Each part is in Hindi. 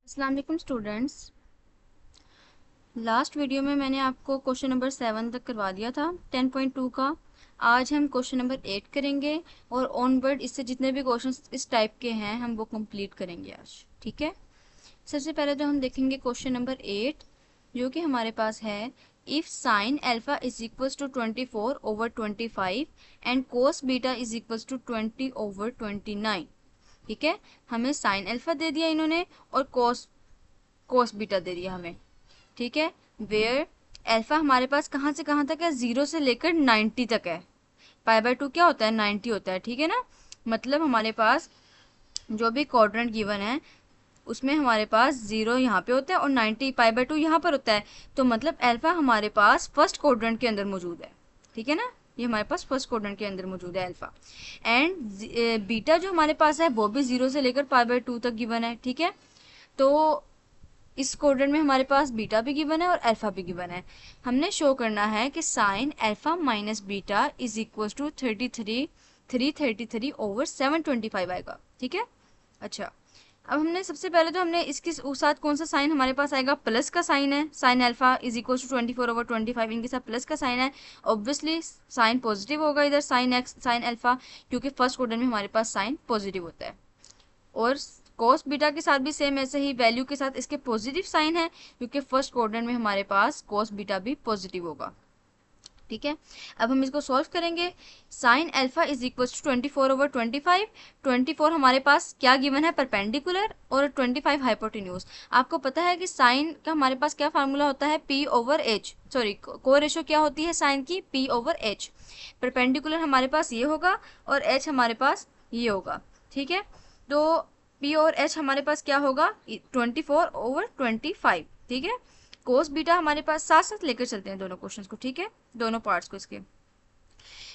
अस्सलाम वालेकुम स्टूडेंट्स। लास्ट वीडियो में मैंने आपको क्वेश्चन नंबर 7 तक करवा दिया था 10.2 का। आज हम क्वेश्चन नंबर 8 करेंगे और ऑनवर्ड इससे जितने भी क्वेश्चन इस टाइप के हैं हम वो कंप्लीट करेंगे आज। ठीक है, सबसे पहले तो हम देखेंगे क्वेश्चन नंबर 8 जो कि हमारे पास है। If sine alpha is equals to 24/25 and cos beta is equals to 20/29। ठीक है, हमें साइन अल्फा दे दिया इन्होंने और कोस कोस बीटा दे दिया हमें। ठीक है, वेयर अल्फा हमारे पास कहाँ से कहाँ तक है, 0 से लेकर 90 तक है। पाई/2 क्या होता है, 90 होता है। ठीक है ना, मतलब हमारे पास जो भी क्वाड्रेंट गिवन है उसमें हमारे पास 0 यहाँ पे होता है और 90 पाई/2 यहाँ पर होता है। तो मतलब अल्फा हमारे पास फर्स्ट क्वाड्रेंट के अंदर मौजूद है। ठीक है ना, ये हमारे पास फर्स्ट क्वाड्रेंट के अंदर मौजूद है अल्फा। एंड बीटा जो हमारे पास है वो भी 0 से लेकर पाई/2 तक गिवन है। ठीक है, तो इस क्वाड्रेंट में हमारे पास बीटा भी गिवन है और अल्फा भी गिवन है। हमने शो करना है कि sine alpha minus beta is equal to 333/725 आएगा। ठीक है, अच्छा अब हमने सबसे पहले तो हमने इसके साथ कौन सा साइन हमारे पास आएगा, प्लस का साइन है। Sine alpha is equal to 24/25, इनके साथ प्लस का साइन है। ऑब्वियसली साइन पॉजिटिव होगा इधर, साइन एक्स साइन अल्फा, क्योंकि फर्स्ट क्वाड्रेंट में हमारे पास साइन पॉजिटिव होता है। और कॉस बीटा के साथ भी सेम ऐसे ही वैल्यू के साथ इसके पॉजिटिव साइन है, क्योंकि फर्स्ट क्वाड्रेंट में हमारे पास कॉस बीटा भी पॉजिटिव होगा। ठीक है, अब हम इसको सॉल्व करेंगे। Sine alpha is equal to 24/25। 24 हमारे पास क्या गिवन है, परपेंडिकुलर, और 25 हाइपोटेन्यूज। आपको पता है कि साइन का हमारे पास क्या फार्मूला होता है, p/h, सॉरी को रेशो क्या होती है साइन की, p/h। परपेंडिकुलर हमारे पास ये होगा और h हमारे पास ये होगा। ठीक है, तो p और h हमारे पास क्या होगा, 24/25। ठीक है, कोस बीटा हमारे पास साथ साथ लेकर चलते हैं दोनों क्वेश्चंस को। ठीक है, दोनों पार्ट्स को इसके।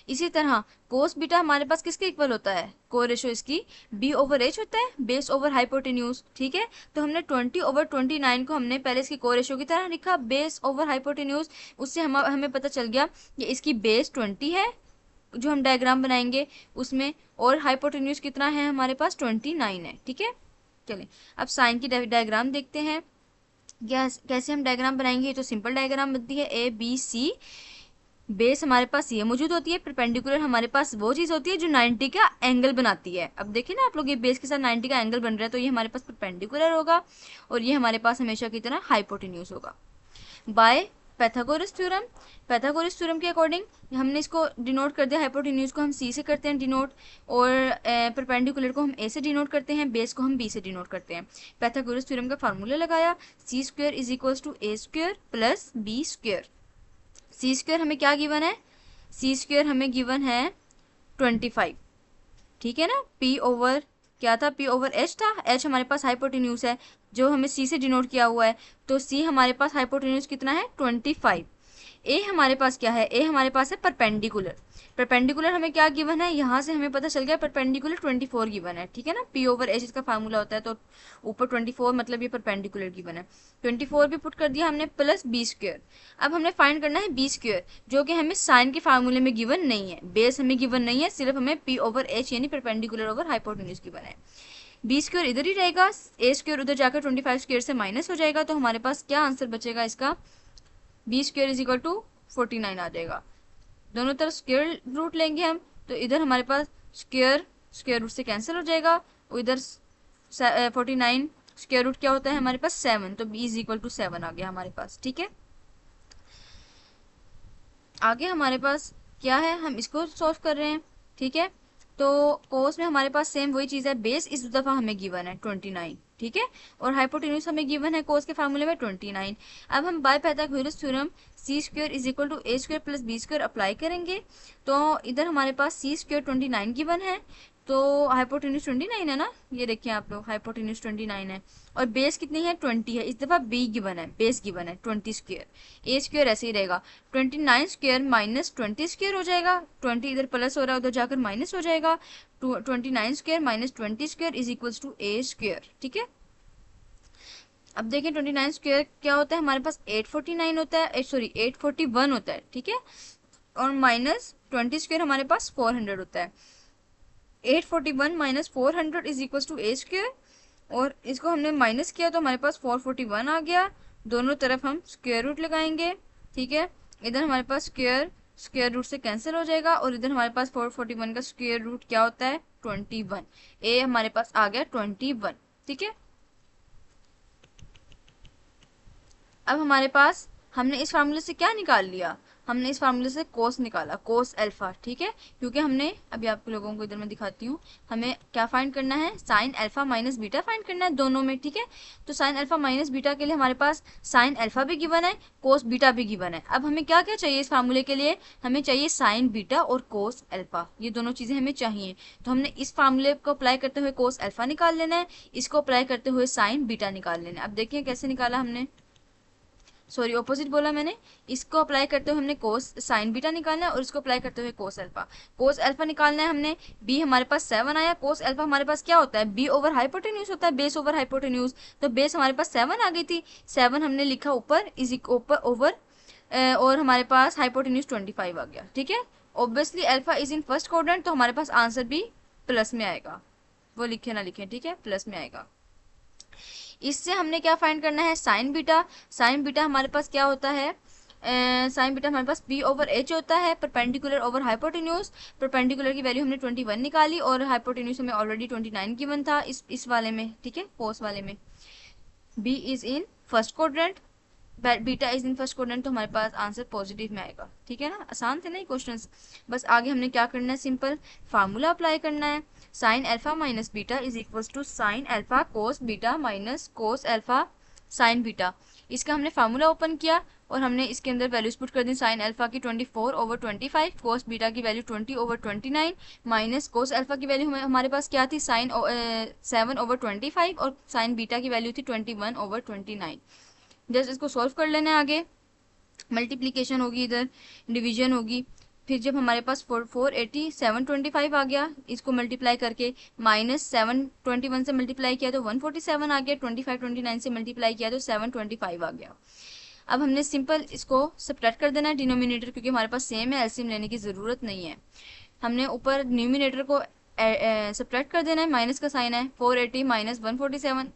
इसी तरह कोस बीटा हमारे पास किसके इक्वल होता है, को रेशो इसकी b/h होता है, बेस ओवर हाइपोटेन्यूज। ठीक है, तो हमने 20/29 को हमने पहले इसकी को रेशो की तरह लिखा, बेस ओवर हाइपोटेन्यूज। उससे हमें पता चल गया कि इसकी बेस 20 है जो हम डायग्राम बनाएंगे उसमें, और हाइपोटेन्यूज कितना है हमारे पास, 29 है। ठीक है, चलिए अब साइन की डायग्राम देखते हैं। कैसे हम डायग्राम बनाएंगे, तो सिंपल डायग्राम बनती है ABC। बेस हमारे पास ये मौजूद होती है, परपेंडिकुलर हमारे पास वो चीज होती है जो 90 का एंगल बनाती है। अब देखिए ना आप लोग, ये बेस के साथ 90 का एंगल बन रहा है, तो ये हमारे पास परपेंडिकुलर होगा और ये हमारे पास हमेशा की तरह हाइपोटेन्यूज होगा। By Pythagoras theorem, Pythagoras theorem के अकॉर्डिंग हमने इसको डिनोट कर दिया, हाइपोटेन्यूज को हम सी से करते हैं डिनोट, और परपेंडिकुलर को हम ए से डिनोट करते हैं, बेस को हम बी से डिनोट करते हैं। पैथागोरस थ्योरम का फार्मूला लगाया, C square is equal to A square plus B square. C square हमें क्या गिवन है, सी स्क्वायर हमें गिवन है 25। ठीक है ना, पी ओवर क्या था, p/h था, h हमारे पास हाइपोटेन्यूज है जो हमें c से डिनोट किया हुआ है, तो c हमारे पास हाइपोटेन्यूज कितना है, 25। a हमारे पास क्या है, a हमारे पास है परपेंडिकुलर। परपेंडिकुलर हमें क्या गिवन है, यहाँ से हमें पता चल गया परपेंडिकुलर 24 गिवन है। ठीक है ना, p/h इसका फार्मूला होता है, तो ऊपर 24 मतलब ये परपेंडिकुलर गिवन है। 24 भी पुट कर दिया हमने, प्लस बी स्क्वायर। अब हमने फाइंड करना है बी स्क्वायर, जो कि हमें साइन के फार्मूले में गिवन नहीं है, बेस हमें गिवन नहीं है, सिर्फ हमें p/h यानी परपेंडिकुलर ओवर हाइपोटेन्यूज गिवन है। बी स्क्वायर इधर ही रहेगा, ए स्क्वायर उधर जाकर 25 स्क्वायर से माइनस हो जाएगा, तो हमारे पास क्या आंसर बचेगा इसका, B square is equal to 49 आ जाएगा। दोनों तरफ स्क्वायर रूट लेंगे हम, तो इधर हमारे पास स्क्वायर रूट से कैंसिल हो जाएगा, और इधर 49 स्क्वायर रूट क्या होता है हमारे पास, 7, तो b इज इक्वल टू 7 आ गया हमारे पास। ठीक है, आगे हमारे पास क्या है, हम इसको सॉल्व कर रहे हैं। ठीक है, तो कोस में हमारे पास सेम वही चीज है, बेस इस दफा हमें गिवन है 29। ठीक है, और हाइपोटेन्यूज हमें गिवन है कोस के फार्मूले में 29। अब हम by Pythagoras theorem C square is equal to A square plus B square apply करेंगे, तो इधर हमारे पास सी स्क्वायर 29 गिवन है, तो हाइपोटेन्यूज 29 है ना, ये देखिए आप लोग, हाइपोटेन्यूज 29 है, और बेस कितनी है, 20 है। इस दफा बी गिवन है, बेस गिवन है 20 स्क्वायर, ए स्क्वायर ऐसे ही रहेगा, 29 स्क्वायर माइनस 20 स्क्वायर हो जाएगा, 20 इधर प्लस हो रहा है उधर जाकर माइनस हो जाएगा, 29 square minus 20 square is equal to A square. ठीक है, अब देखें 29 स्क्वायर क्या होता है हमारे पास, 849 होता है, सॉरी 841 होता है। ठीक है, और माइनस 20 स्क्वायर हमारे पास 400 होता है। 841 minus 400 is equal to A square, और इसको हमने माइनस किया तो हमारे पास 441 आ गया। दोनों तरफ हम स्क्वायर रूट लगाएंगे, ठीक है। इधर हमारे पास स्क्वायर रूट से कैंसिल हो जाएगा और इधर हमारे पास 441 का स्क्वायर रूट क्या होता है 21। ए हमारे पास आ गया 21, ठीक है। अब हमारे पास हमने इस फार्मूले से क्या निकाल लिया, हमने इस फार्मूले से कोस निकाला, कोस अल्फा, ठीक है। क्योंकि हमने अभी आप लोगों को इधर मैं दिखाती हूँ, हमें क्या फाइंड करना है, sine alpha minus beta find करना है दोनों में, ठीक है। तो साइन अल्फा माइनस बीटा के लिए हमारे पास साइन अल्फा भी गिवन है, कोस बीटा भी गिवन है। अब हमें क्या क्या चाहिए इस फार्मूले के लिए, हमें चाहिए साइन बीटा और कोस अल्फा, ये दोनों चीजें हमें चाहिए। तो हमने इस फार्मूले को अप्लाई करते हुए कोस अल्फा निकाल लेना है, इसको अप्लाई करते हुए साइन बीटा निकाल लेना है। अब देखिए कैसे निकाला हमने, सॉरी ऑपोजिट बोला मैंने। इसको अप्लाई करते हुए हमने कोस साइन बीटा निकालना है और इसको अप्लाई करते हुए कोस अल्फा। कोस अल्फा निकालना है हमने, बी हमारे पास 7 आया, कोस अल्फा हमारे पास क्या होता है, बी ओवर हाइपोटेन्यूज होता है, बेस ओवर हाइपोटेन्यूज। तो बेस हमारे पास 7 आ गई थी, 7 हमने लिखा ऊपर इज ऊपर ओवर और हमारे पास हाइपोटेन्यूज 25 आ गया, ठीक है। Obviously alpha is in first quadrant, तो हमारे पास आंसर भी प्लस में आएगा, वो लिखे ना लिखे, ठीक है, प्लस में आएगा। इससे हमने क्या फाइंड करना है, साइन बीटा। साइन बीटा हमारे पास क्या होता है, साइन बीटा हमारे पास बी ओवर एच होता है, परपेंडिकुलर ओवर हाइपोटेन्यूज। परपेंडिकुलर की वैल्यू हमने 21 निकाली और हाइपोटेन्यूज हमें ऑलरेडी 29 गिवन था इस वाले में, ठीक है, कोस वाले में। B is in first quadrant, beta is in first quadrant, तो हमारे पास आंसर पॉजिटिव में आएगा, ठीक है ना। आसान थे ना ये क्वेश्चंस। बस आगे हमने क्या करना है, सिंपल फार्मूला अप्लाई करना है। Sine alpha minus beta is equal to sine alpha cos beta minus cos alpha sine beta. इसका हमने फार्मूला ओपन किया और हमने इसके अंदर वैल्यूज पुट कर दी, साइन अल्फा की 24 ओवर 25, कोस बीटा की value 20 over 29, minus cos alpha की वैल्यू हमारे पास क्या थी, साइन 7 ओवर 25 और साइन बीटा की वैल्यू थी 21 ओवर 29। जस्ट इसको सॉल्व कर लेना है। आगे मल्टीप्लीकेशन होगी, इधर डिवीजन होगी। फिर जब हमारे पास 480 725 आ गया, इसको मल्टीप्लाई करके माइनस 721 से मल्टीप्लाई किया तो 147 आ गया, 25 29 से मल्टीप्लाई किया तो 725 आ गया। अब हमने सिंपल इसको सब्ट्रैक्ट कर देना है डिनोमिनेटर, क्योंकि हमारे पास सेम है, एलसीएम लेने की ज़रूरत नहीं है। हमने ऊपर न्यूमिनेटर को सब्ट्रैक्ट कर देना है, माइनस का साइन है, 480 माइनस 147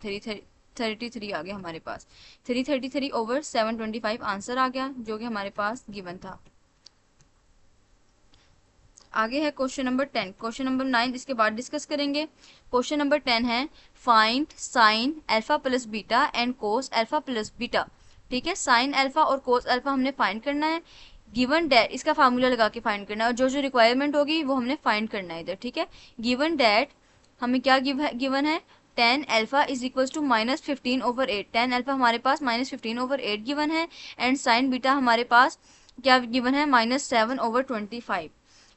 33 आ गया हमारे पास, 333 ओवर 725 आंसर आ गया, जो कि हमारे पास गिवन था। आगे है क्वेश्चन नंबर 10, क्वेश्चन नंबर 9 इसके बाद डिस्कस करेंगे। क्वेश्चन नंबर 10 है find sign alpha plus beta and cos alpha plus beta, ठीक है। साइन अल्फा और कोस अल्फा हमने फाइंड करना है, गिवन डैट इसका फार्मूला लगा के फाइंड करना है, और जो जो रिक्वायरमेंट होगी वो हमने फाइंड करना है इधर, ठीक है। गिवन डैट हमें क्या गिवन है, tan alpha is equal to minus 15 over 8, tan alpha हमारे पास माइनस 15 ओवर 8 गिवन है, एंड साइन बीटा हमारे पास क्या गिवन है, minus 7 over 25,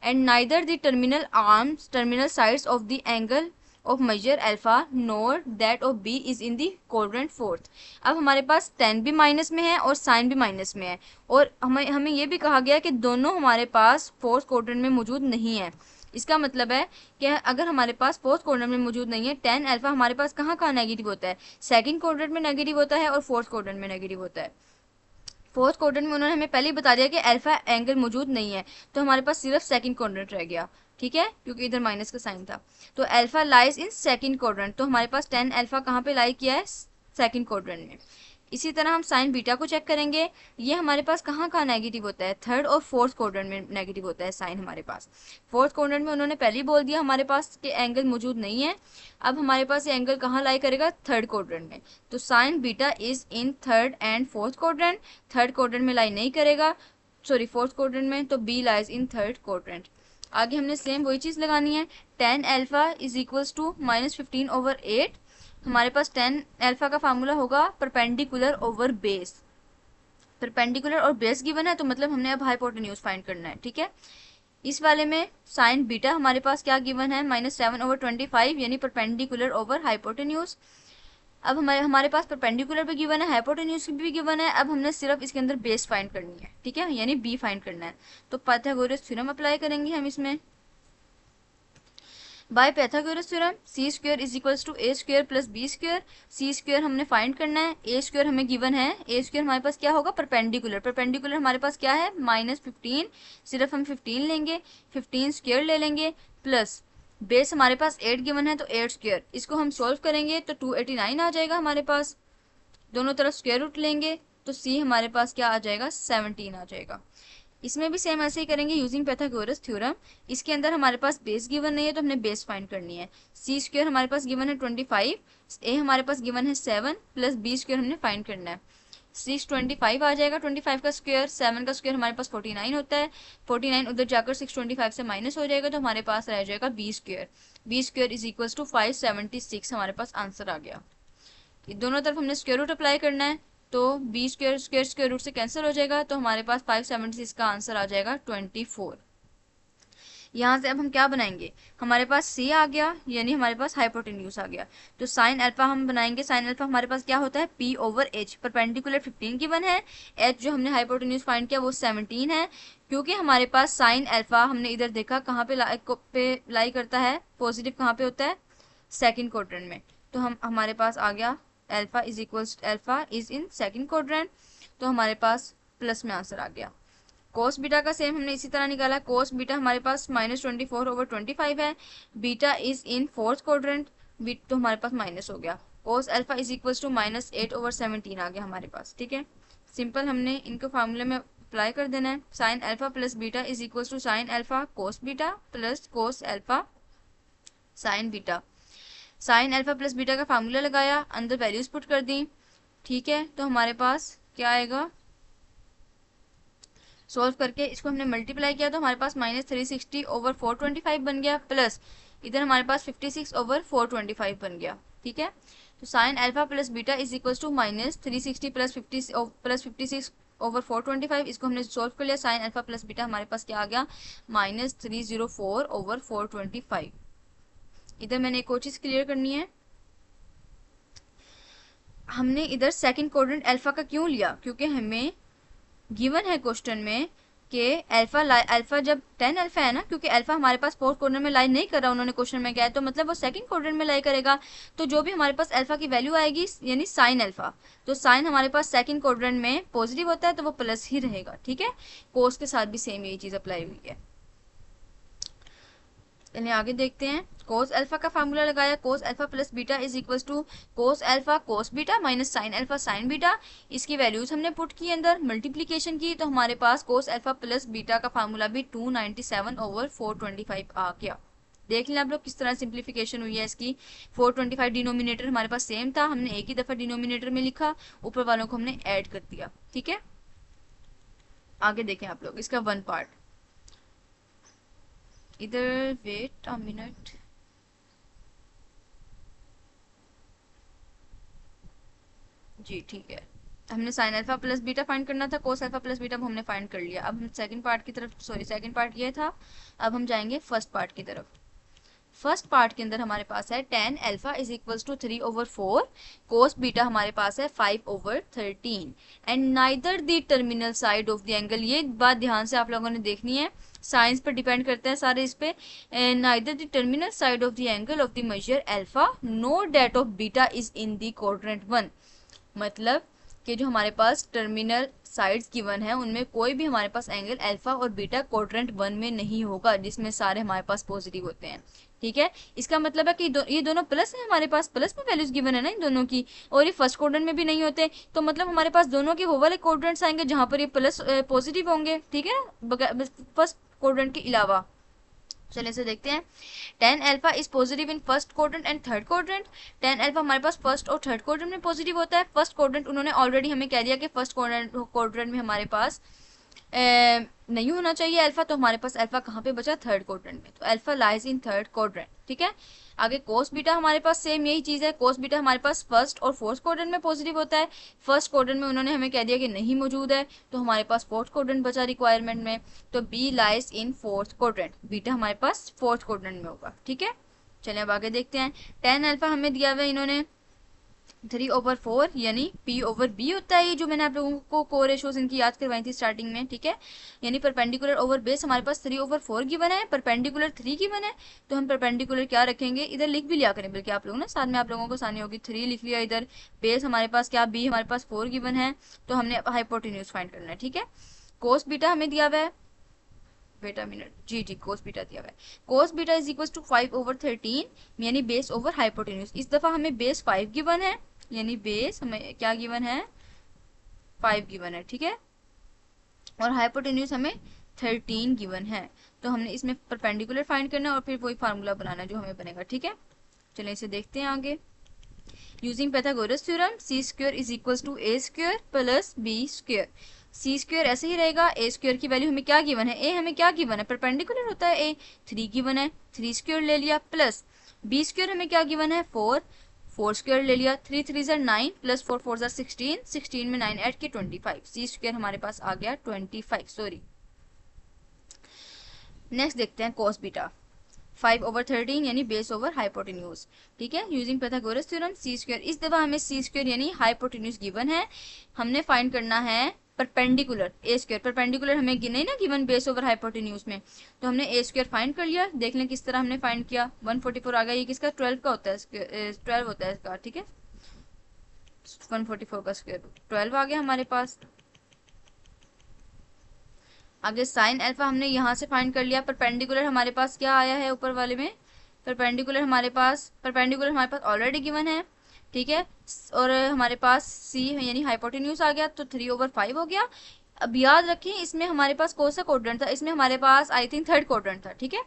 and neither the terminal sides of the angle of measure alpha nor that of B is in the quadrant fourth। अब हमारे पास tan भी माइनस में है और साइन भी माइनस में है, और हमें ये भी कहा गया कि दोनों हमारे पास फोर्थ क्वाड्रेंट में मौजूद नहीं है। इसका मतलब है कि अगर हमारे पास फोर्थ क्वाड्रेंट में मौजूद नहीं है, tan अल्फा हमारे पास कहाँ कहाँ नेगेटिव होता है, सेकंड क्वाड्रेंट में नेगेटिव होता है और फोर्थ क्वाड्रेंट में नेगेटिव होता है। फोर्थ क्वाड्रेंट में उन्होंने हमें पहले ही बता दिया कि अल्फा एंगल मौजूद नहीं है, तो हमारे पास सिर्फ सेकंड क्वाड्रेंट रह गया, ठीक है, क्योंकि इधर माइनस का साइन था। तो alpha lies in second quadrant, तो हमारे पास tan अल्फा कहाँ पे लाई किया है, सेकंड क्वाड्रेंट में। इसी तरह हम साइन बीटा को चेक करेंगे, ये हमारे पास कहाँ कहाँ नेगेटिव होता है, थर्ड और फोर्थ क्वाड्रेंट में नेगेटिव होता है साइन हमारे पास। फोर्थ क्वाड्रेंट में उन्होंने पहले ही बोल दिया हमारे पास कि एंगल मौजूद नहीं है। अब हमारे पास ये एंगल कहाँ लाई करेगा, थर्ड क्वाड्रेंट में, तो sine beta is in third and fourth quadrant, third quadrant में लाई नहीं करेगा, सॉरी फोर्थ क्वाड्रेंट में, तो B lies in third quadrant. आगे हमने सेम वही चीज़ लगानी है, tan alpha is equals to minus 15 over 8, हमारे पास tan अल्फा का फार्मूला होगा परपेंडिकुलर ओवर बेस, परपेंडिकुलर और बेस गिवन है, तो मतलब हमने अब हाइपोटेन्यूज फाइंड करना है, ठीक है। इस वाले में साइन बीटा हमारे पास क्या गिवन है, माइनस 7 ओवर 25, यानी परपेंडिकुलर ओवर हाइपोटेन्यूज। अब हमारे पास परपेंडिकुलर भी गिवन है, हाइपोटेन्यूज भी गिवन है, अब हमने सिर्फ इसके अंदर बेस फाइंड करनी है, ठीक है, यानी बी फाइंड करना है। तो पाइथागोरस थ्योरम अप्लाई करेंगे हम इसमें। By Pythagoras theorem C square is equals to A square plus B square, C square हमने फाइंड करना है, ए स्क्वायर हमें गिवन है, ए स्क्वायर हमारे पास क्या होगा, परपेंडिकुलर, परपेंडिकुलर हमारे पास क्या है, माइनस 15, सिर्फ हम 15 लेंगे, 15 स्क्वायर ले लेंगे, प्लस बेस हमारे पास 8 गिवन है तो 8 स्क्वायर, इसको हम सॉल्व करेंगे तो 289 आ जाएगा हमारे पास। दोनों तरफ स्क्वायर रूट लेंगे तो सी हमारे पास क्या आ जाएगा, 17 आ जाएगा। इसमें भी सेम ऐसे ही करेंगे यूजिंग पाइथागोरस थ्योरम। इसके अंदर हमारे पास बेस गिवन नहीं है तो हमने बेस फाइंड करनी है। सी स्क्वायर हमारे पास गिवन है 25, ए हमारे पास गिवन है 7 प्लस बी स्क्वायर हमने फाइंड करना है। 625 आ जाएगा, 25 का स्क्वायर, 7 का स्क्वायर हमारे पास 49 होता है। 49 उधर जाकर 625 से माइनस हो जाएगा तो हमारे पास रह जाएगा B square. B square is equal to 576 हमारे पास आंसर आ गया। दोनों तरफ हमने स्क्वायर रूट अप्लाई करना है तो B square square square root से कैंसिल हो जाएगा तो हमारे पास 576 का आंसर आ जाएगा 24। यहाँ से अब हम क्या बनाएंगे, हमारे पास सी आ गया यानी हमारे पास हाइपोटेन्यूज आ गया। तो साइन अल्फा हम बनाएंगे, साइन अल्फा हमारे पास क्या होता है, P over H. Perpendicular 15 given है, एच जो हमने हाइपोटेन्यूज फाइंड किया वो 17 है। क्योंकि हमारे पास साइन अल्फा हमने इधर देखा कहाँ पे लाई करता है, पॉजिटिव कहाँ पे होता है, सेकेंड क्वाड्रेंट में। तो हमारे पास आ गया alpha is equals alpha is in second quadrant, तो हमारे पास प्लस में आंसर आ गया। कोस बीटा का सेम हमने इसी तरह निकाला। कोस बीटा हमारे पास -24/25 है, beta is in fourth quadrant, तो हमारे पास माइनस हो गया। Cos alpha is equals to -8/17 आ गया हमारे पास। ठीक है, सिंपल हमने इनको फार्मूले में अप्लाई कर देना है। Sine alpha plus beta is equals to sine alpha cos beta plus cos alpha sine beta. Sine alpha plus beta का फार्मूला लगाया, अंदर वैल्यूज पुट कर दी। ठीक है, तो हमारे पास क्या आएगा, सॉल्व करके इसको हमने मल्टीप्लाई किया तो हमारे पास -360/425 बन गया, प्लस इधर हमारे पास 56/425 बन गया। ठीक है, तो sine alpha plus beta is equal to -360 plus 56/425, इसको हमने सॉल्व कर लिया। साइन अल्फा प्लस बीटा हमारे पास क्या आ गया, -304/425। इधर मैंने एक और चीज क्लियर करनी है, हमने इधर सेकंड क्वाड्रेंट अल्फा का क्यों लिया, क्योंकि हमें गिवन है क्वेश्चन में कि अल्फा जब 10 अल्फा है ना, क्योंकि अल्फा हमारे पास फोर्थ क्वाड्रेंट में लाई नहीं कर रहा उन्होंने क्वेश्चन में क्या है, तो मतलब वो सेकंड क्वाड्रेंट में लाई करेगा। तो जो भी हमारे पास अल्फा की वैल्यू आएगी यानी साइन अल्फा, तो साइन हमारे पास सेकंड क्वाड्रेंट में पॉजिटिव होता है तो वो प्लस ही रहेगा। ठीक है, कोस के साथ भी सेम यही चीज अप्लाई हुई है। चलिए आगे देखते हैं। कोस अल्फा का फार्मूला लगाया, cos alpha plus beta is equals to cos alpha cos beta minus sine alpha sine beta. इसकी वैल्यूज हमने पुट की अंदर, मल्टीप्लीकेशन की, तो हमारे पास कोस अल्फा प्लस बीटा का फार्मूला भी 297/425 आ गया। देख लें आप लोग किस तरह सिंप्लीफिकेशन हुई है इसकी। 425 डिनोमिनेटर हमारे पास सेम था, हमने एक ही दफा डिनोमिनेटर में लिखा, ऊपर वालों को हमने ऐड कर दिया। ठीक है, आगे देखें आप लोग इसका वन पार्ट। इधर वेट अ मिनट, जी ठीक है, हमने sign alpha plus beta find करना था, कोस अल्फा प्लस बीटा हमने फाइंड कर लिया। अब हम सेकंड पार्ट की तरफ, सॉरी सेकंड पार्ट ये था, अब हम जाएंगे फर्स्ट पार्ट की तरफ। फर्स्ट पार्ट के अंदर हमारे पास है tan alpha is equals to 3/4, cos beta हमारे पास है 5/13 and neither the terminal side of the angle. ये बात ध्यान से आप लोगों ने देखनी है, साइंस पर डिपेंड करता है सारे इस पे। Neither the terminal side of the angle of the measure alpha nor that of beta is in the quadrant 1। मतलब कि जो हमारे पास टर्मिनल साइड्स गिवन है उनमें कोई भी हमारे पास एंगल अल्फा और बीटा क्वाड्रेंट 1 में नहीं होगा, जिसमें सारे हमारे पास पॉजिटिव होते हैं। ठीक है, इसका मतलब है कि ये दोनों प्लस है, हमारे पास प्लस में वैल्यूज गिवन है ना इन दोनों की, और ये फर्स्ट क्वाड्रेंट में भी नहीं होते, तो मतलब हमारे पास दोनों के वो वाले क्वाड्रेंट्स आएंगे जहां पर ये प्लस पॉजिटिव होंगे। ठीक है ना, फर्स्ट क्वाड्रेंट के अलावा। चलिए इसे देखते हैं। tan alpha is positive in first quadrant and third quadrant. tan alpha हमारे पास फर्स्ट और थर्ड क्वाड्रेंट में पॉजिटिव होता है। फर्स्ट क्वाड्रेंट उन्होंने ऑलरेडी हमें कह दिया कि फर्स्ट क्वाड्रेंट में हमारे पास नहीं होना चाहिए अल्फा, तो हमारे पास अल्फा कहाँ पे बचा, थर्ड क्वाड्रेंट में, तो alpha lies in third quadrant. ठीक है, आगे कोस बीटा हमारे पास सेम यही चीज है। कोस बीटा हमारे पास फर्स्ट और फोर्थ क्वाड्रेंट में पॉजिटिव होता है। फर्स्ट क्वाड्रेंट में उन्होंने हमें कह दिया कि नहीं मौजूद है, तो हमारे पास फोर्थ क्वाड्रेंट बचा रिक्वायरमेंट में, तो B lies in fourth quadrant, beta हमारे पास फोर्थ क्वाड्रेंट में होगा। ठीक है, चलिए अब आगे देखते हैं। tan अल्फा हमें दिया हुआ है इन्होंने 3/4 यानी P/B होता है, ये जो मैंने आप लोगों को कोरेशोज इनकी याद करवाई थी स्टार्टिंग में। ठीक है, यानी परपेंडिकुलर ओवर बेस हमारे पास 3/4 गिवन है, परपेंडिकुलर 3 गिवन है, तो हम परपेंडिकुलर क्या रखेंगे, इधर लिख भी लिया करें बल्कि आप लोग ना, साथ में आप लोगों को आसानी होगी। 3 लिख लिया इधर, बेस हमारे पास क्या, B हमारे पास 4 गिवन है, तो हमने हाइपोटेन्यूज फाइंड करना है। ठीक है, कोस बीटा हमें दिया हुआ है बेटा मिनट, जी जी कोस बीटा दिया हुआ है। Cos beta is equal to 5/13 यानी बेस ओवर हाइपोटेन्यूज। इस दफा हमें बेस 5 गिवन है, यानी बेस हमें क्या गिवन है, 5 गिवन है, ठीक है, और हाइपोटेन्यूज हमें 13 गिवन है। तो हमने इसमें परपेंडिकुलर फाइंड करना है और फिर वही फार्मूला बनाना है जो हमें बनेगा, ठीक है। चलिए इसे देखते हैं आगे। Using Pythagoras theorem C square is equal to A square plus B square. C square ऐसे ही रहेगा, ए स्क्वायर की वैल्यू हमें क्या गिवन है, ए हमें क्या गिवन है, परपेंडिकुलर होता है ए, 3 गिवन है, 3 स्क्वायर ले लिया, प्लस बी स्क्वायर हमें क्या गिवन है, 4, 4 स्क्वायर ले लिया, 3 3 ज़ार 9 प्लस 4 4 ज़ार 16, 16 में 9 ऐड किए 25, सी स्क्वायर हमारे पास आ गया 25, सॉरी। नेक्स्ट देखते हैं cos बीटा, 5/13 यानी बेस ओवर हाइपोटेन्यूज, ठीक है। Using Pythagoras theorem C square, इस दफा हमें सी स्क्वायर यानी हाइपोटेन्यूज गिवन है, हमने फाइंड करना है परपेंडिकुलर ए स्क्वायर। परपेंडिकुलर हमें नहीं ना गिवन बेस ओवर हाइपोटेन्यूज में, तो हमने ए स्क्वायर फाइंड कर लिया। देख लें किस तरह हमने फाइंड किया, 144 आ गया, ये किसका 12 का होता है, 12 होता है इसका, ठीक है, 144 का स्क्वायर 12 आ गया हमारे पास। आगे साइन अल्फा हमने यहाँ से फाइंड कर लिया। परपेंडिकुलर हमारे पास क्या आया है ऊपर वाले में, परपेंडिकुलर हमारे पास ऑलरेडी गिवन है, ठीक है, और हमारे पास सी यानी हाइपोटेन्यूज आ गया, तो 3/5 हो गया। अब याद रखें इसमें हमारे पास कौन सा क्वाड्रेंट था, इसमें हमारे पास आई थिंक थर्ड क्वाड्रेंट था, ठीक है।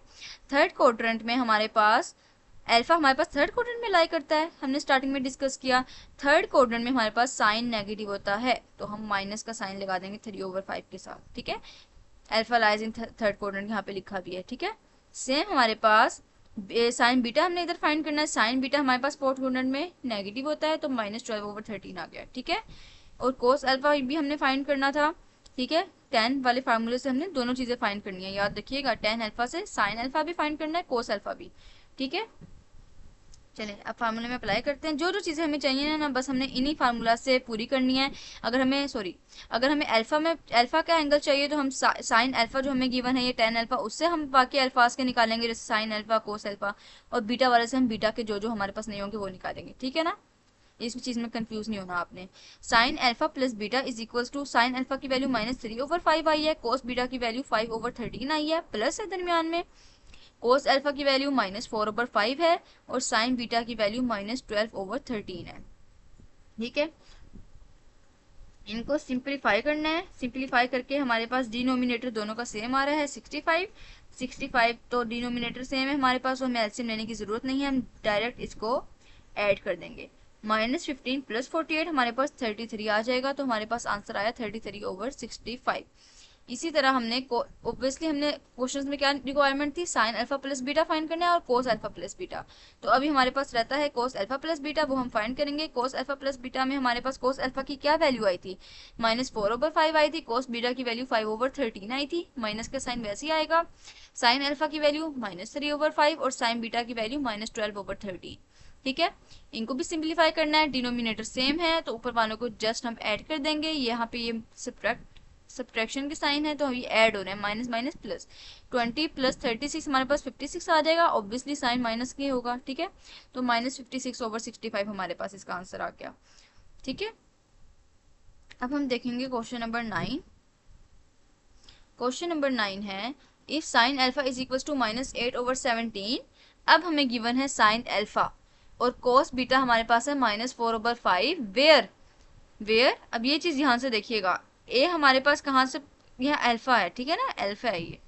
थर्ड क्वाड्रेंट में हमारे पास अल्फा हमारे पास थर्ड क्वाड्रेंट में लाई करता है, हमने स्टार्टिंग में डिस्कस किया। थर्ड क्वाड्रेंट में हमारे पास साइन नेगेटिव होता है, तो हम माइनस का साइन लगा देंगे 3/5 के साथ, ठीक है। Alpha lies in third quadrant यहाँ पे लिखा भी है, ठीक है। सेम हमारे पास साइन बीटा हमने इधर फाइंड करना है, साइन बीटा हमारे पास फोर्थ क्वाड्रेंट में नेगेटिव होता है, तो -12/13 आ गया, ठीक है। और कोस अल्फा भी हमने फाइंड करना था, ठीक है, tan वाले फार्मूले से हमने दोनों चीजें फाइंड करनी है, याद रखिएगा, tan अल्फा से साइन अल्फा भी फाइंड करना है, कोस अल्फा भी, ठीक है। चलें अब फार्मूले में अप्लाई करते हैं, जो जो चीज़ें हमें चाहिए ना बस हमने इन्हीं फार्मूला से पूरी करनी है। अगर हमें अल्फा का एंगल चाहिए तो हम साइन अल्फा जो हमें गिवन है ये tan अल्फा, उससे हम बाकी अल्फाज के निकालेंगे, जैसे साइन अल्फा, कोस अल्फा, और बीटा वाले से हम बीटा के जो जो हमारे पास नहीं होंगे वो निकालेंगे, ठीक है ना। इस चीज़ में कंफ्यूज नहीं होना आपने। Sine alpha plus beta is equal to, sine alpha की वैल्यू -3/5 आई है, कोस बीटा की वैल्यू 5/13 आई है, प्लस है दरमियान में, कोस अल्फा की वैल्यू -4/5 है, और साइन बीटा की वैल्यू -12/13 है, ठीक है। इनको सिंप्लीफाई करना है, सिंप्लीफाई करके हमारे पास डिनोमिनेटर दोनों का सेम आ रहा है 65, 65 तो डिनोमिनेटर सेम है हमारे पास, तो हमें एलसीएम लेने की जरूरत नहीं है, हम डायरेक्ट इसको ऐड कर देंगे। -15 + 48 हमारे पास 33 आ जाएगा, तो हमारे पास आंसर आया 33/65। इसी तरह हमने ऑब्वियसली हमने क्वेश्चंस में क्या रिक्वायरमेंट थी, sign alpha plus beta find करना है और कोस अल्फा प्लस बीटा, तो अभी हमारे पास रहता है कोस अल्फा प्लस बीटा, वो हम फाइंड करेंगे। कोस अल्फा प्लस बीटा में हमारे पास कोस अल्फा की क्या वैल्यू आई थी, -4/5 आई थी, कोस बीटा की वैल्यू 5/13 आई थी, माइनस का साइन वैसे ही आएगा। साइन अल्फा की वैल्यू -3/5 और साइन बीटा की वैल्यू -12/13, ठीक है। इनको भी सिंप्लीफाई करना है, डिनोमिनेटर सेम है तो ऊपर वालों को जस्ट हम ऐड कर देंगे, यहाँ पे ये सब्ट्रैक्शन के साइन है तो ये ऐड हो रहे हैं, माइनस माइनस प्लस, 20 + 36 हमारे पास 56 आ जाएगा, ऑब्वियसली साइन माइनस के होगा, ठीक है, तो -56/65 हमारे पास इसका आंसर आ गया, ठीक है। अब हम देखेंगे क्वेश्चन नंबर 9। क्वेश्चन नंबर 9 है, if sine alpha is equal to -8/17, अब हमें गिवन है साइन अल्फा और कोस बीटा हमारे पास है -4/5, वेयर अब ये चीज ध्यान से देखिएगा, ए हमारे पास कहाँ से, यह अल्फा है, ठीक है ना, अल्फा है ये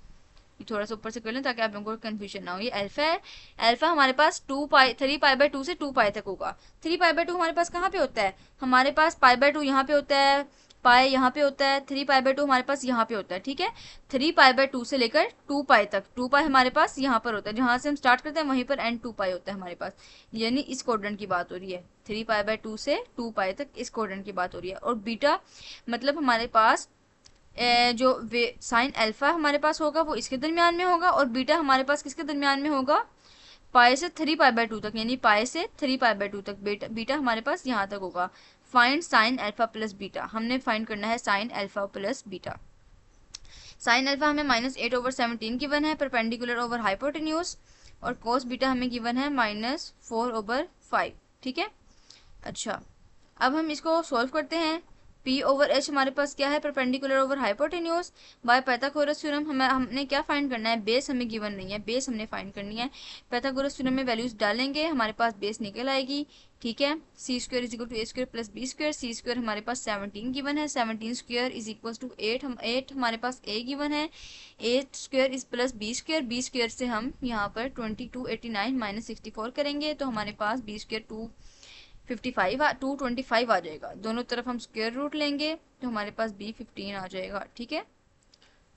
थोड़ा सा ऊपर से कर लें ताकि आप लोगों को कंफ्यूजन ना हो, ये अल्फा है। अल्फा हमारे पास 3π/2 से 2π तक होगा। 3π/2 हमारे पास कहाँ पे होता है, हमारे पास π/2 यहाँ पे होता है, पाई यहाँ पे होता है, 3π/2 हमारे पास यहाँ पे होता है, ठीक है। 3π/2 से लेकर 2π तक, 2π हमारे पास यहाँ पर होता है, जहाँ से हम स्टार्ट करते हैं वहीं पर एंड 2π होता है हमारे पास, यानी इस क्वाड्रेंट की बात हो रही है, 3π/2 से 2π तक इस क्वाड्रेंट की बात हो रही है। और बीटा मतलब हमारे पास जो साइन अल्फा हमारे पास होगा वो इसके दरमियान में होगा, और बीटा हमारे पास किसके दरमियान में होगा, पाई से 3π/2 तक, यानी पाई से 3π/2 तक बीटा हमारे पास यहाँ तक होगा। Find sign alpha plus beta, हमने फाइंड करना है sine alpha plus beta. Sine alpha हमें -8/17 गिवन है, परपेंडिकुलर ओवर हाइपोटेन्यूज, और कोस बीटा हमें गिवन है -4/5, ठीक है। अच्छा अब हम इसको सॉल्व करते हैं, P ओवर H हमारे पास क्या है, perpendicular over hypotenuse. Bye Pythagoras theorem हमने क्या फाइंड करना है, बेस हमें गिवन नहीं है, बेस हमने फाइंड करनी है। पाइथागोरस थ्योरम में वैल्यूज डालेंगे, हमारे पास बेस निकल आएगी, ठीक है। C square is equal to A square plus B square, C square हमारे पास 17 गिवन है, 17 स्क्वायर इज इक्वल टू 8, हम 8 हमारे पास ए गिवन है, 8 square is plus B square, B square से हम यहाँ पर 2289 माइनस 64 करेंगे तो हमारे पास बी स्क्वायर 225 आ जाएगा। दोनों तरफ हम स्क्वायर रूट लेंगे तो हमारे पास b15 आ जाएगा, ठीक है।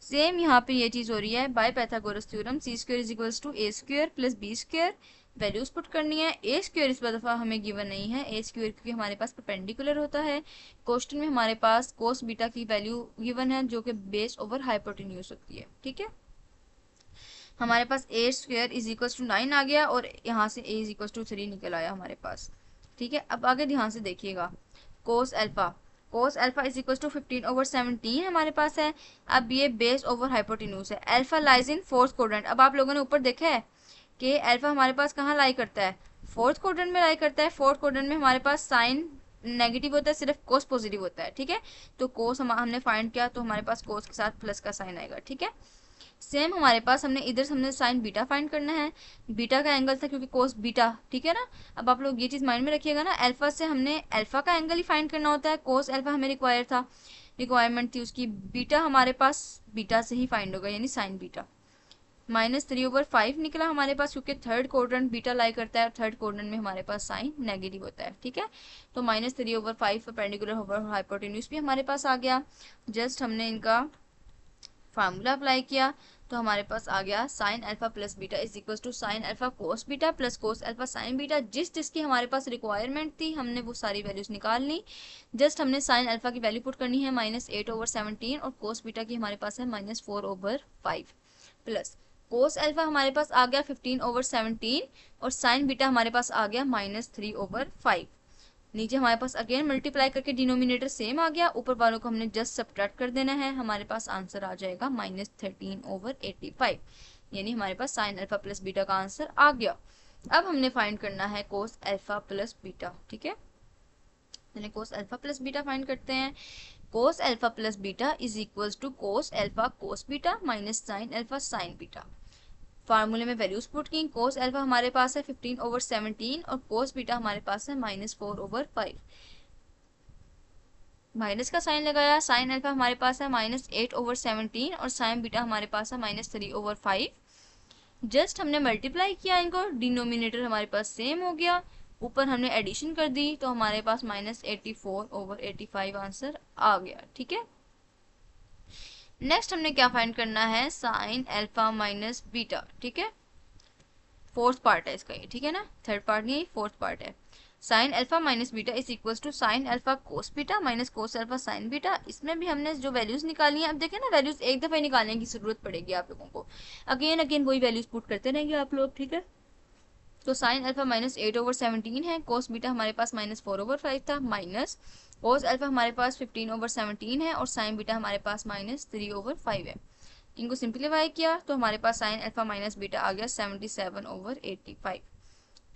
सेम यहाँ पे ये चीज हो रही है, by Pythagoras theorem C square is equals to A square plus B square, values put करनी है। ए स्क्वायर इस दफा हमें गिवन नहीं है, ए स्क्वायर क्योंकि हमारे पास परपेंडिकुलर होता है। क्वेश्चन में हमारे पास कोस बीटा की वैल्यू गिवन है जो कि बेस ओवर हाइपोटेन्यूज होती है, ठीक है। हमारे पास ए स्क्वायर इज इक्वल टू 9 आ गया और यहाँ से ए इज इक्वल टू 3 निकल आया हमारे पास, ठीक है। अब आगे ध्यान से देखिएगा, cos alpha is equal to 15 over 17 हमारे पास है। अब ये बेस ओवर हाइपोटेन्यूज है, alpha lies in fourth quadrant. अब आप लोगों ने ऊपर देखा है कि अल्फा हमारे पास कहाँ लाई करता है, फोर्थ क्वाड्रेंट में लाई करता है। फोर्थ क्वाड्रेंट में हमारे पास साइन नेगेटिव होता है, सिर्फ कोस पॉजिटिव होता है, ठीक है। तो कोस हमने फाइंड किया तो हमारे पास कोस के साथ प्लस का साइन आएगा, ठीक है। सेम हमारे पास हमने साइन बीटा फाइंड करना है, बीटा का एंगल था क्योंकि कोस बीटा, ठीक है ना। अब आप लोग ये चीज माइंड में रखिएगा ना, अल्फा से हमने अल्फा का एंगल ही फाइंड करना होता है, कोस अल्फा हमें रिक्वायरमेंट थी उसकी, बीटा हमारे पास बीटा से ही फाइंड होगा यानी साइन बीटा। -3/5 निकला हमारे पास क्योंकि थर्ड क्वाड्रेंट बीटा लाई करता है और थर्ड क्वाड्रेंट में हमारे पास साइन नेगेटिव होता है, ठीक है। तो -3/5 परपेंडिकुलर ओवर हाइपोटेन्यूज भी हमारे पास आ गया। जस्ट हमने इनका फार्मूला अप्लाई किया तो हमारे पास आ गया sine alpha plus beta is equal to sine alpha cos beta plus cos alpha sine beta. जिसकी हमारे पास रिक्वायरमेंट थी हमने वो सारी वैल्यूज निकाल ली। जस्ट हमने साइन अल्फा की वैल्यू पुट करनी है -8/17 और कोस बीटा की हमारे पास है -4/5 प्लस कोस अल्फा हमारे पास आ गया 15/17 और साइन बीटा हमारे पास आ गया -3/5। नीचे हमारे पास अगेन मल्टीप्लाई करके डिनोमिनेटर सेम आ गया, ऊपर वालों को हमने जस्ट सब्ट्रैक्ट कर देना है, हमारे पास आंसर आ जाएगा -13/85, यानी हमारे पास साइन अल्फा प्लस बीटा का आंसर आ गया। अब हमने फाइंड करना है कोस अल्फा प्लस बीटा, ठीक है। यानी cos alpha plus beta find करते हैं। Cos alpha plus beta is equal to cos alpha cos beta minus sine alpha sine beta. फार्मूले में वैल्यूज पुट की, कोस अल्फा हमारे पास है 15/17 और कोस बीटा हमारे पास है -4/5। माइनस का साइन लगाया, साइन अल्फा हमारे पास है -8/17 और साइन बीटा हमारे पास है -3/5। जस्ट हमने मल्टीप्लाई किया इनको, डिनोमिनेटर हमारे पास सेम हो गया, ऊपर हमने एडिशन कर दी तो हमारे पास -84/85 आंसर आ गया, ठीक है। नेक्स्ट हमने क्या फाइंड करना है, साइन अल्फा माइनस बीटा, ठीक है। फोर्थ पार्ट है इसका ये, ठीक है ना, थर्ड पार्ट नहीं, फोर्थ पार्ट है। Sine alpha minus beta is equal to sine alpha cos beta minus cos alpha sine beta. इसमें भी हमने जो वैल्यूज निकाली हैं, अब देखें ना वैल्यूज एक दफे निकालने की जरूरत पड़ेगी आप लोगों को, अगेन अगेन वही वैल्यूज पुट करते रहेंगे आप लोग, ठीक है। तो साइन अल्फा -8/17 है, कोस बीटा हमारे पास -4/5 था, माइनस कोस अल्फा हमारे पास 15/17 है और साइन बीटा हमारे पास -3/5 है। इनको सिंप्लीफाई किया तो हमारे पास साइन अल्फा माइनस बीटा आ गया 77/85।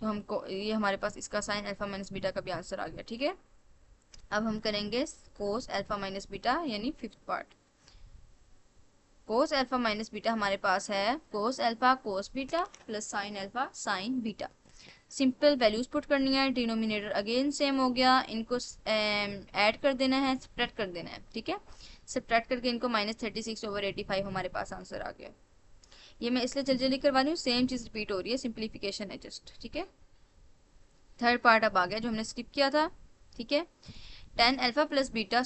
तो हमको ये हमारे पास इसका साइन अल्फा माइनस बीटा का भी आंसर आ गया, ठीक है। अब हम करेंगे कोस अल्फा माइनस बीटा यानी fifth part. Cos alpha minus beta हमारे पास है कोस alpha cos beta plus sign alpha sine beta. Simple values put करनी है, डिनोमिनेटर अगेन सेम हो गया, इनको ऐड कर देना है, सब्ट्रैक्ट कर देना है, ठीक है। सब्ट्रैक्ट करके इनको -36/85 हमारे पास आंसर आ गया। ये मैं इसलिए जल्दी जल्दी करवा रही हूँ, सेम चीज रिपीट हो रही है, सिंप्लीफिकेशन है जस्ट, ठीक है। थर्ड पार्ट अब आ गया जो हमने स्किप किया था, ठीक है। tan alpha plus beta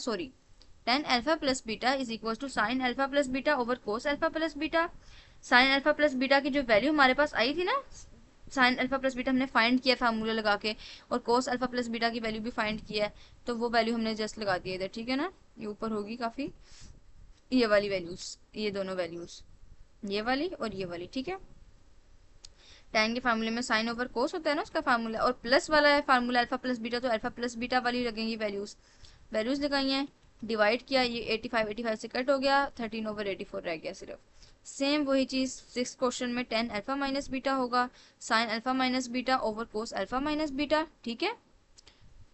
tan alpha plus beta is equal to sine alpha plus beta over cos alpha plus beta. Sine alpha plus beta की जो वैल्यू हमारे पास आई थी ना, साइन अल्फा प्लस बीटा हमने फाइंड किया फार्मूला लगा के, और कोस अल्फा प्लस बीटा की वैल्यू भी फाइंड किया है, तो वो वैल्यू हमने जस्ट लगा दी है इधर, ठीक है ना। ये ऊपर होगी काफी, ये वाली वैल्यूज, ये दोनों वैल्यूज, ये वाली और ये वाली, ठीक है। tan के फार्मूले में साइन ओवर कोस होता है ना उसका फार्मूला, और प्लस वाला है फार्मूला अल्फा प्लस बीटा, तो अल्फा प्लस बीटा वाली लगेंगी वैल्यूज लगाई हैं, डिवाइड किया, ये 85 से कट हो गया, 13/84 रह गया सिर्फ। सेम वही चीज 6th क्वेश्चन में tan अल्फा माइनस बीटा होगा sign alpha minus beta over cos alpha minus beta, ठीक है।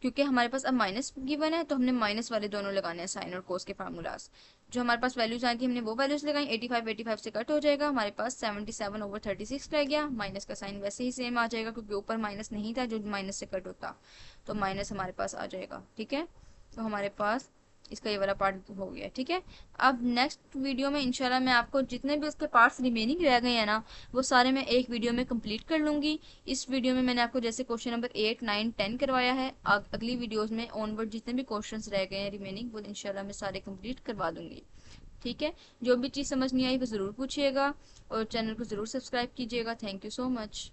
क्योंकि हमारे पास अब माइनस गिवन है तो हमने माइनस वाले दोनों लगाने हैं साइन और कोस के फार्मूलाज। जो हमारे पास वैल्यूज आई थी हमने वो वैल्यूज लगाई। 85 से कट हो जाएगा, हमारे पास 77/36 रह गया। माइनस का साइन वैसे ही सेम आ जाएगा क्योंकि ऊपर माइनस नहीं था जो माइनस से कट होता, तो माइनस हमारे पास आ जाएगा। ठीक है, तो हमारे पास इसका ये वाला पार्ट हो गया। ठीक है, अब नेक्स्ट वीडियो में इंशाल्लाह मैं आपको जितने भी उसके पार्ट्स रिमेनिंग रह गए हैं ना वो सारे मैं एक वीडियो में कंप्लीट कर लूँगी। इस वीडियो में मैंने आपको जैसे क्वेश्चन नंबर 8, 9, 10 करवाया है, अगली वीडियोज़ में ऑनवर्ड जितने भी क्वेश्चन रह गए हैं रिमेनिंग वो इंशाल्लाह मैं सारे कंप्लीट करवा दूँगी। ठीक है, जो भी चीज़ समझ नहीं आई वो ज़रूर पूछिएगा और चैनल को ज़रूर सब्सक्राइब कीजिएगा। Thank you so much.